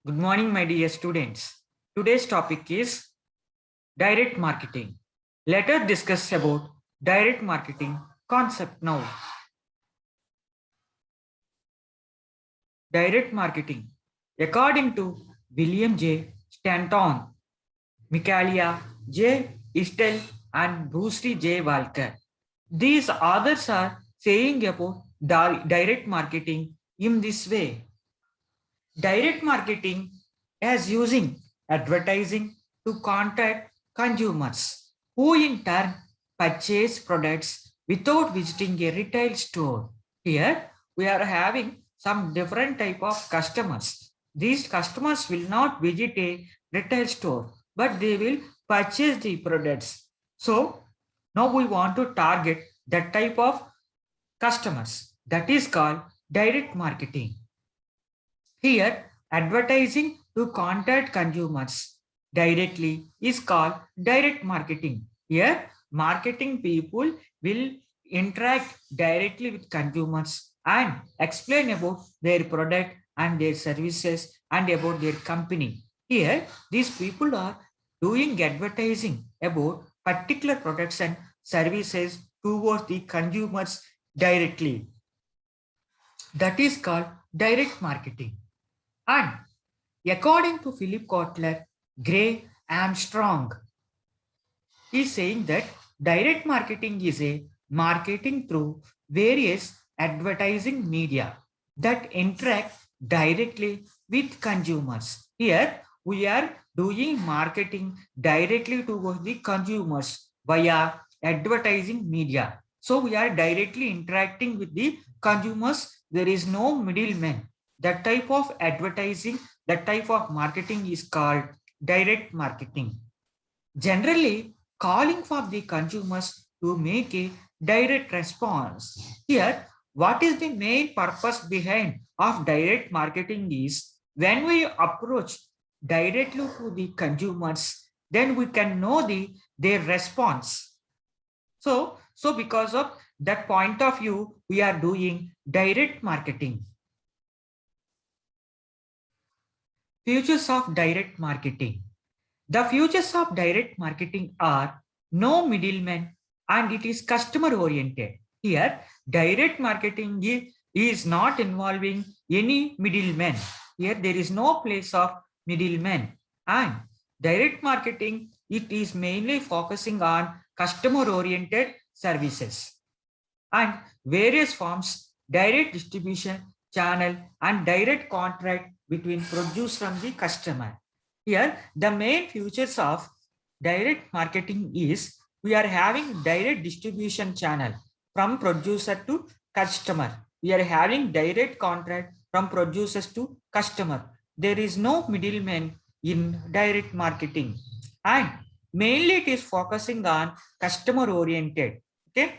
Good morning, my dear students. Today's topic is direct marketing. Let us discuss about direct marketing concept now. Direct marketing. According to William J. Stanton, Michaelia J. Istel, and Bruce J. Walker, these authors are saying about direct marketing in this way. Direct marketing as using advertising to contact consumers who in turn purchase products without visiting a retail store. Here we are having some different type of customers. These customers will not visit a retail store, but they will purchase the products. So now we want to target that type of customers. That is called direct marketing. Here, advertising to contact consumers directly is called direct marketing. Here, marketing people will interact directly with consumers and explain about their product and their services and about their company. Here, these people are doing advertising about particular products and services towards the consumers directly. That is called direct marketing. And according to Philip Kotler, Gray Armstrong is saying that direct marketing is a marketing through various advertising media that interact directly with consumers. Here we are doing marketing directly towards the consumers via advertising media. So we are directly interacting with the consumers. There is no middleman. That type of advertising, that type of marketing is called direct marketing. Generally, calling for the consumers to make a direct response. Here, what is the main purpose behind of direct marketing is when we approach directly to the consumers, then we can know their response. So because of that point of view, we are doing direct marketing. Futures of direct marketing. The futures of direct marketing are no middleman and it is customer oriented. Here, direct marketing is not involving any middleman. Here, there is no place of middleman. And direct marketing, it is mainly focusing on customer oriented services and various forms, direct distribution channel and direct contract between producer and the customer. Here, the main features of direct marketing is we are having direct distribution channel from producer to customer. We are having direct contract from producers to customer. There is no middleman in direct marketing. And mainly it is focusing on customer oriented. Okay.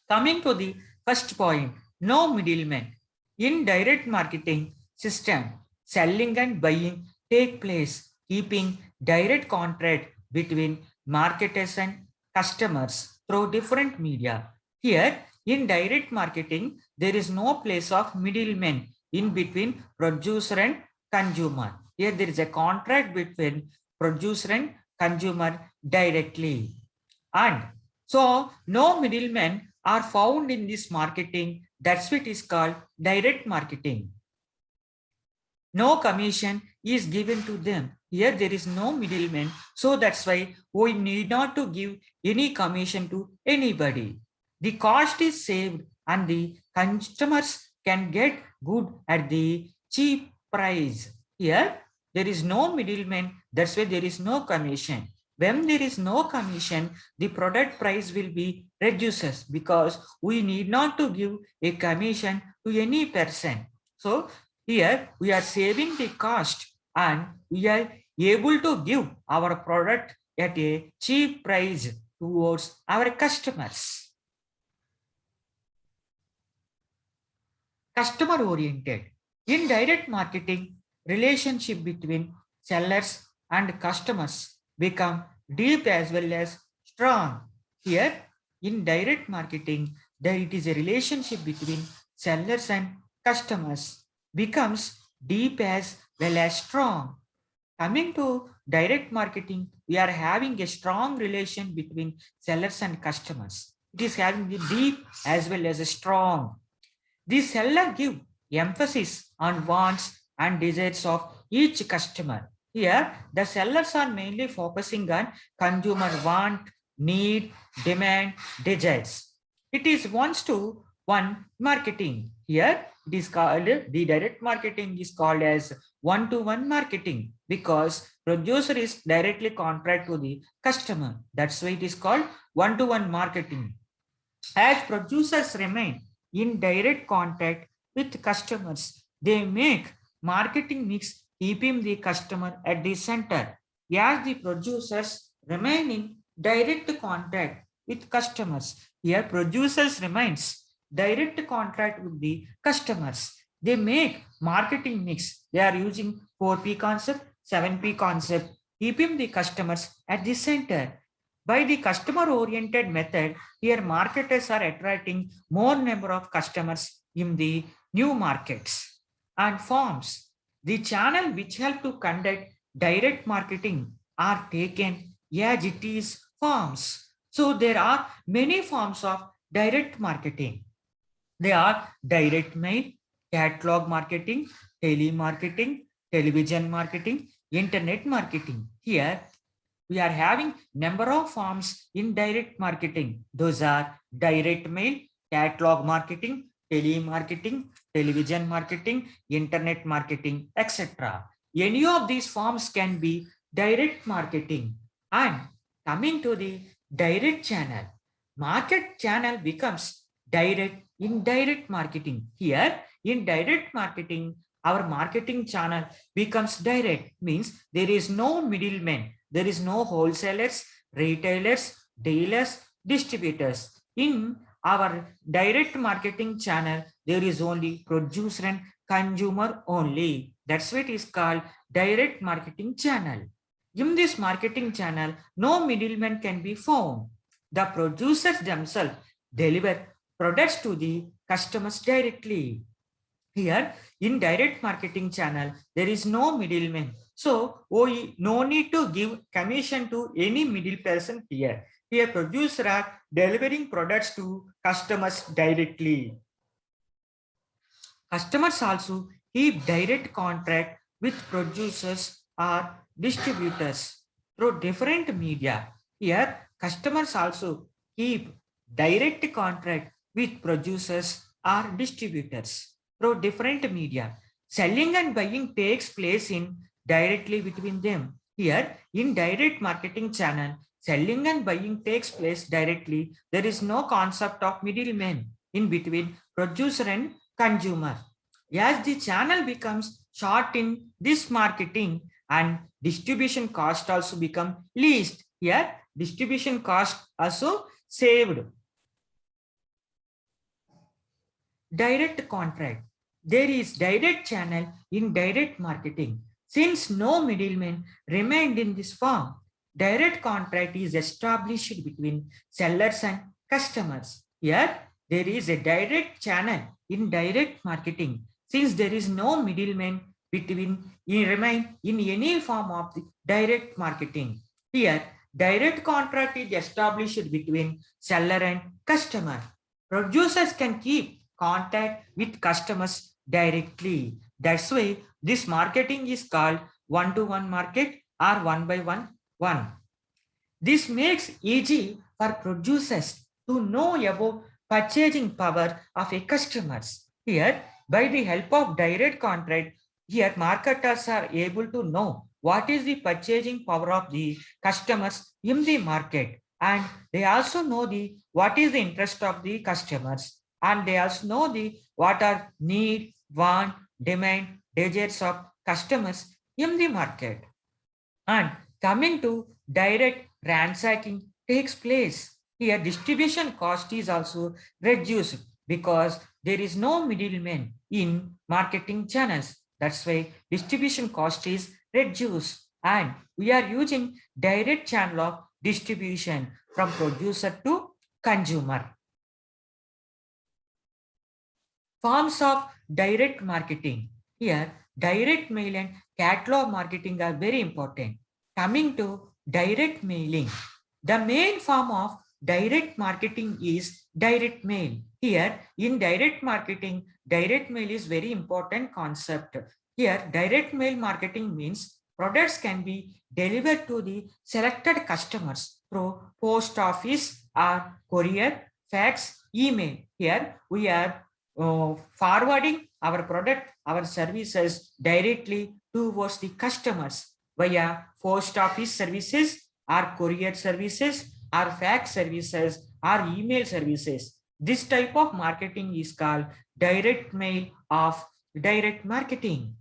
Coming to the first point, no middleman. In direct marketing system, selling and buying take place, keeping direct contact between marketers and customers through different media. Here, in direct marketing, there is no place of middleman in between producer and consumer. Here, there is a contract between producer and consumer directly. And so, no middlemen are found in this marketing. That's what is called direct marketing. No commission is given to them. Here there is no middleman. So that's why we need not to give any commission to anybody. The cost is saved and the customers can get good at the cheap price. Here there is no middleman. That's why there is no commission. When there is no commission, the product price will be reduces because we need not to give a commission to any person. So here we are saving the cost and we are able to give our product at a cheap price towards our customers. Customer oriented. In direct marketing, relationship between sellers and customers become deep as well as strong. Here in direct marketing, there it is a relationship between sellers and customers becomes deep as well as strong. Coming to direct marketing, we are having a strong relation between sellers and customers. It is having a deep as well as a strong. The seller give emphasis on wants and desires of each customer. Here, the sellers are mainly focusing on consumer want, need, demand, desires. It is wants to one marketing. Here, it is called the direct marketing is called as one-to-one marketing because producer is directly contract to the customer. That's why it is called one-to-one marketing. As producers remain in direct contact with customers, they make marketing mix keeping the customer at the center. As the producers remain in direct contact with customers, here producers remains direct contact with the customers. They make marketing mix. They are using 4P concept, 7P concept, keeping the customers at the center. By the customer oriented method, here marketers are attracting more number of customers in the new markets and forms. The channel which help to conduct direct marketing are taken as it is forms. So there are many forms of direct marketing. They are direct mail, catalog marketing, telemarketing, television marketing, internet marketing. Here we are having number of forms in direct marketing. Those are direct mail, catalog marketing, telemarketing, television marketing, internet marketing, etc. Any of these forms can be direct marketing. And coming to the direct channel, market channel becomes direct indirect marketing. Here in direct marketing, our marketing channel becomes direct, means there is no middleman. There is no wholesalers, retailers, dealers, distributors. In our direct marketing channel, there is only producer and consumer only. That's why it is called direct marketing channel. In this marketing channel, no middleman can be found. The producers themselves deliver products to the customers directly. Here in direct marketing channel, there is no middleman. So no need to give commission to any middle person here. Here producer are delivering products to customers directly. Customers also keep direct contract with producers or distributors through different media. Here customers also keep direct contract with producers or distributors through different media. Selling and buying takes place in directly between them. Here in direct marketing channel, selling and buying takes place directly. There is no concept of middleman in between producer and consumer. As the channel becomes short in this marketing and distribution cost also become least. Here distribution cost also saved. Direct contract. There is direct channel in direct marketing. Since no middleman remained in this form, direct contract is established between sellers and customers. Here, there is a direct channel in direct marketing. Since there is no middleman between remain in any form of the direct marketing. Here, direct contract is established between seller and customer. Producers can keep contact with customers directly. That's why this marketing is called one-to-one market or one. This makes easy for producers to know about purchasing power of a customers. Here, by the help of direct contract, here marketers are able to know what is the purchasing power of the customers in the market, and they also know the what is the interest of the customers, and they also know the what are need, want, demand, desires of customers in the market. And coming to direct ransacking takes place. Here distribution cost is also reduced because there is no middleman in marketing channels. That's why distribution cost is reduced, and we are using direct channel of distribution from producer to consumer. Forms of direct marketing. Here direct mail and catalog marketing are very important. Coming to direct mailing, the main form of direct marketing is direct mail. Here in direct marketing, direct mail is very important concept. Here direct mail marketing means products can be delivered to the selected customers through post office or courier, fax, email. Here we are forwarding our product, our services directly towards the customers via post office services or courier services or fax services or email services. This type of marketing is called direct mail of direct marketing.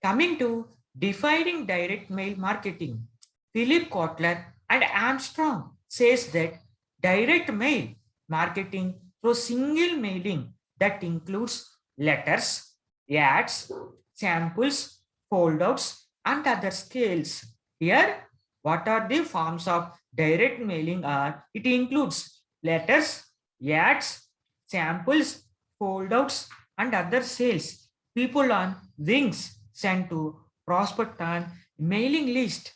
Coming to defining direct mail marketing, Philip Kotler and Armstrong says that direct mail marketing through single mailing that includes letters, ads, samples, foldouts, and other scales. Here, what are the forms of direct mailing are? It includes letters, ads, samples, foldouts, and other sales. People on wings sent to prospect on mailing list.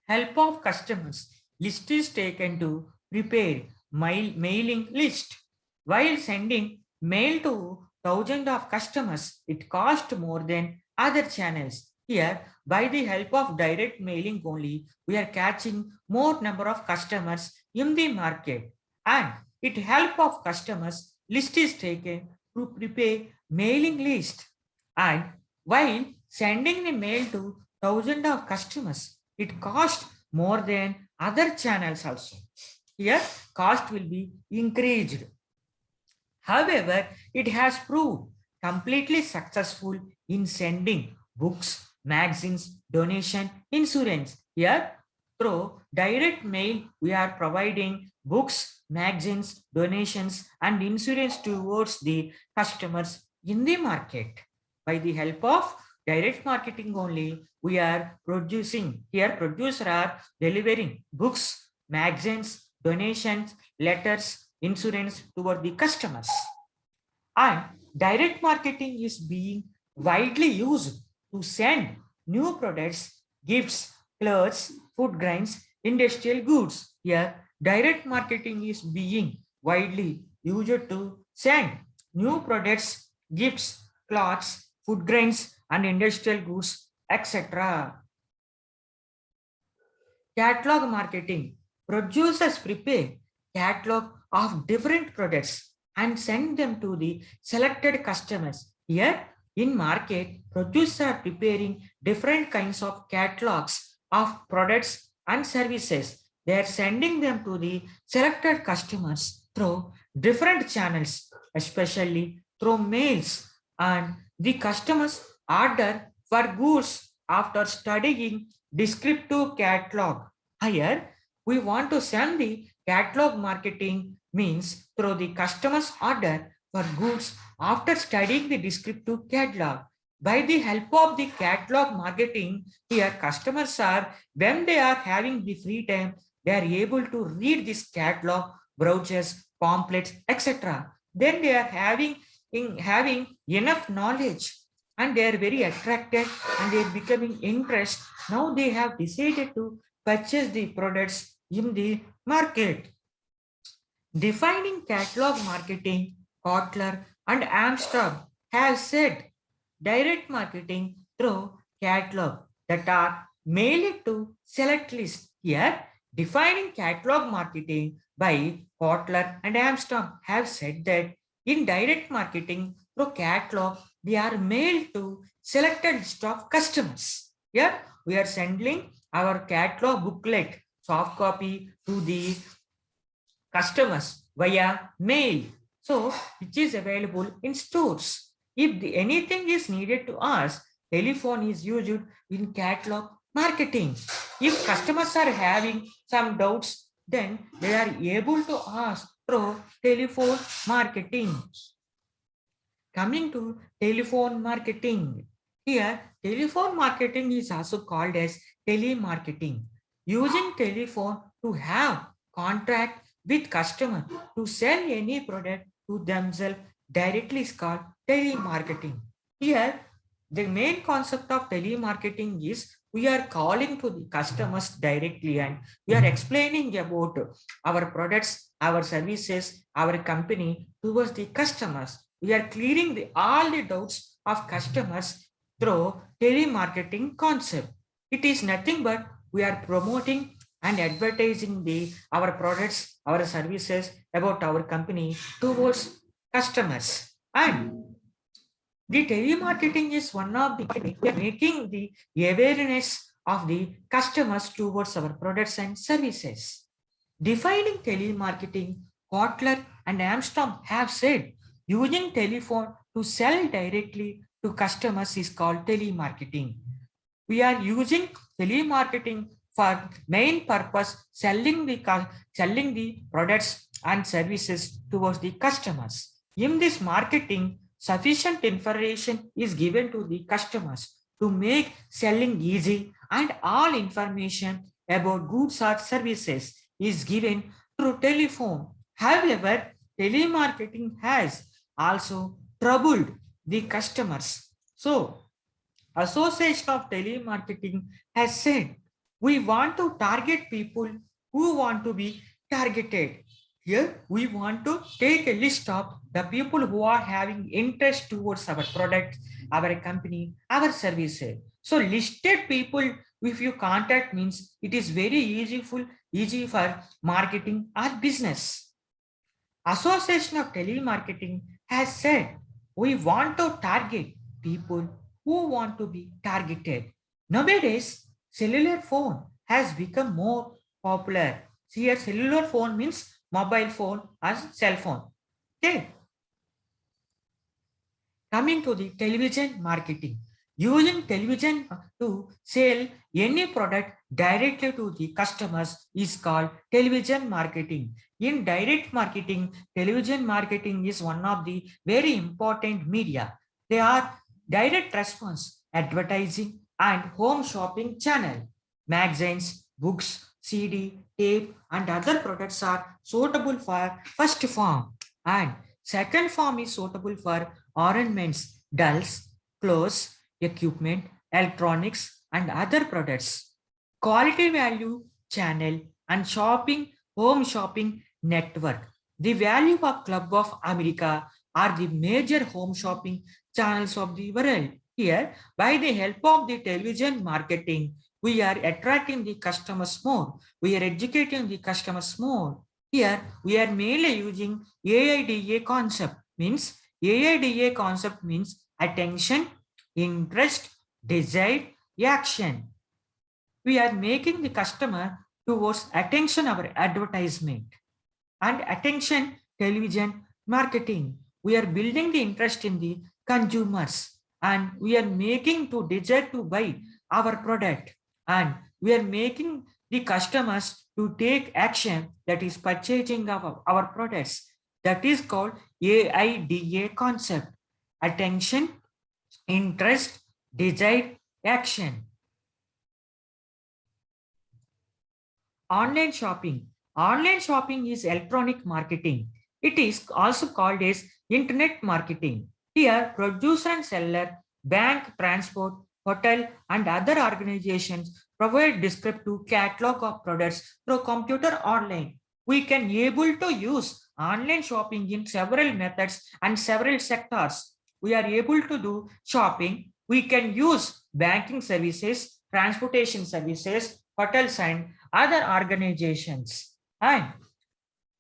Help of customers. List is taken to prepare mailing list. While sending mail to thousands of customers, it costs more than other channels. Here, by the help of direct mailing only, we are catching more number of customers in the market. And it help of customers, list is taken to prepare mailing list. And while sending the mail to thousands of customers, it costs more than other channels also. Here, cost will be increased. However, it has proved completely successful in sending books, magazines, donation, insurance. Here, through direct mail, we are providing books, magazines, donations, and insurance towards the customers in the market. By the help of direct marketing only, we are producing. Here, producer are delivering books, magazines, donations, letters, insurance toward the customers. And direct marketing is being widely used to send new products, gifts, clothes, food grains, industrial goods. Here, direct marketing is being widely used to send new products, gifts, clothes, food grains, and industrial goods, etc. Catalog marketing. Producers prepare catalog of different products and send them to the selected customers. Here in market, producers are preparing different kinds of catalogs of products and services. They are sending them to the selected customers through different channels, especially through mails, and the customers order for goods after studying descriptive catalog. Here, we want to send the catalog marketing means through the customer's order for goods after studying the descriptive catalog. By the help of the catalog marketing, here customers are, when they are having the free time, they are able to read this catalog, brochures, pamphlets, etc. Then they are having enough knowledge and they are very attracted and they are becoming interest. Now they have decided to purchase the products in the market. Defining catalog marketing, Kotler and Armstrong have said direct marketing through catalog that are mailed to select list. Here, defining catalog marketing by Kotler and Armstrong have said that in direct marketing through catalog, they are mailed to selected list of customers. Here, we are sending our catalog booklet, soft copy to the customers via mail. So, which is available in stores. If anything is needed to us, telephone is used in catalog marketing. If customers are having some doubts, then they are able to ask through telephone marketing. Coming to telephone marketing. Here, telephone marketing is also called as telemarketing. Using telephone to have contract with customer to sell any product to themselves directly is called telemarketing. Here, The main concept of telemarketing is we are calling to the customers directly and we are explaining about our products, our services, our company towards the customers. We are clearing all the doubts of customers through telemarketing concept. It is nothing but we are promoting and advertising our products, our services about our company towards customers. And the telemarketing is one of the making the awareness of the customers towards our products and services. Defining telemarketing, Kotler and Armstrong have said using telephone to sell directly to customers is called telemarketing. We are using telemarketing for main purpose selling the products and services towards the customers. In this marketing, sufficient information is given to the customers to make selling easy and all information about goods or services is given through telephone. However, telemarketing has also troubled the customers. So, Association of Telemarketing has said we want to target people who want to be targeted. Here we want to take a list of the people who are having interest towards our product, our company, our services. So listed people, if you contact means it is very easy for marketing or business. Association of Telemarketing has said we want to target people who want to be targeted. Nowadays, cellular phone has become more popular. Here, cellular phone means mobile phone as cell phone. Okay. Coming to the television marketing. Using television to sell any product directly to the customers is called television marketing. In direct marketing, television marketing is one of the very important media. They are direct response, advertising, and home shopping channel. Magazines, books, CD, tape, and other products are suitable for first form, and second form is suitable for ornaments, dolls, clothes, equipment, electronics, and other products. Quality value channel and shopping, home shopping network. The value of Club of America are the major home shopping channels of the world. Here, by the help of the television marketing, we are attracting the customers more. We are educating the customers more. Here, we are mainly using AIDA concept. AIDA concept means attention, interest, desire, action. We are making the customer towards attention our advertisement and attention television marketing. We are building the interest in the consumers and we are making to desire to buy our product, and we are making the customers to take action, that is purchasing of our products. That is called AIDA concept: attention, interest, desire, action. Online shopping. Online shopping is electronic marketing. It is also called as internet marketing. Here, producer and seller, bank, transport, hotel, and other organizations provide descriptive catalog of products through computer online. We can able to use online shopping in several methods and several sectors. We are able to do shopping. We can use banking services, transportation services, hotels, and other organizations. And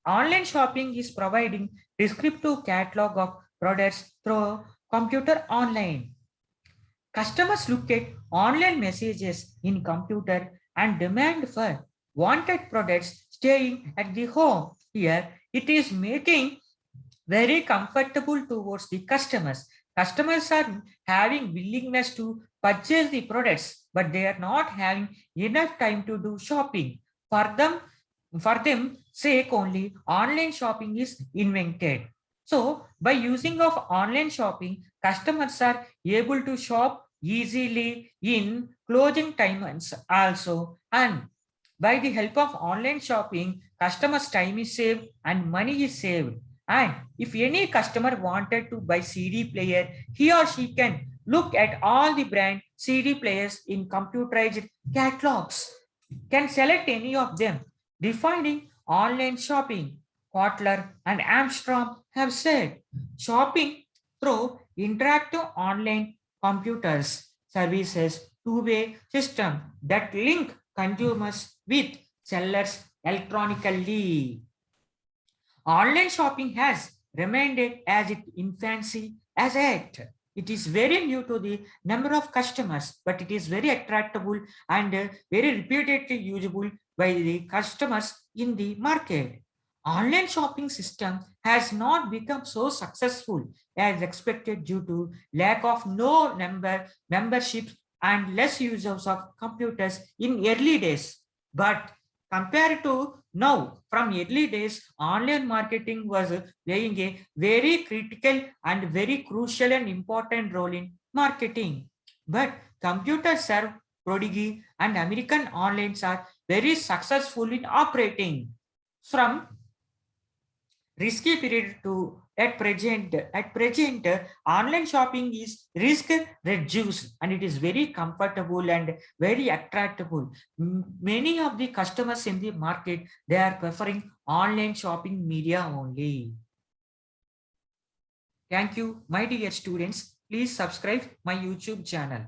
online shopping is providing descriptive catalog of products through computer online. Customers look at online messages in computer and demand for wanted products staying at the home. Here, it is making very comfortable towards the customers. Customers are having willingness to purchase the products, but they are not having enough time to do shopping. For them sake only, online shopping is invented. So by using of online shopping, customers are able to shop easily in closing times also, and by the help of online shopping, customers' time is saved and money is saved. And if any customer wanted to buy CD player, he or she can Look at all the brand CD players in computerized catalogs. Can select any of them. Defining online shopping. Kotler and Armstrong have said shopping through interactive online computers services two-way system that link consumers with sellers electronically. Online shopping has remained as its infancy as yet. It is very new to the number of customers, but it is very attractable and very repeatedly usable by the customers in the market. Online shopping system has not become so successful as expected due to lack of no number memberships and less users of computers in early days. But compared to now, from early days, online marketing was playing a very critical and very crucial and important role in marketing. But computers serve Prodigy and American Onlines are very successful in operating. From risky period to at present online shopping is risk reduced and it is very comfortable and very attractable. Many of the customers in the market, they are preferring online shopping media only. Thank you, my dear students. Please subscribe my YouTube channel.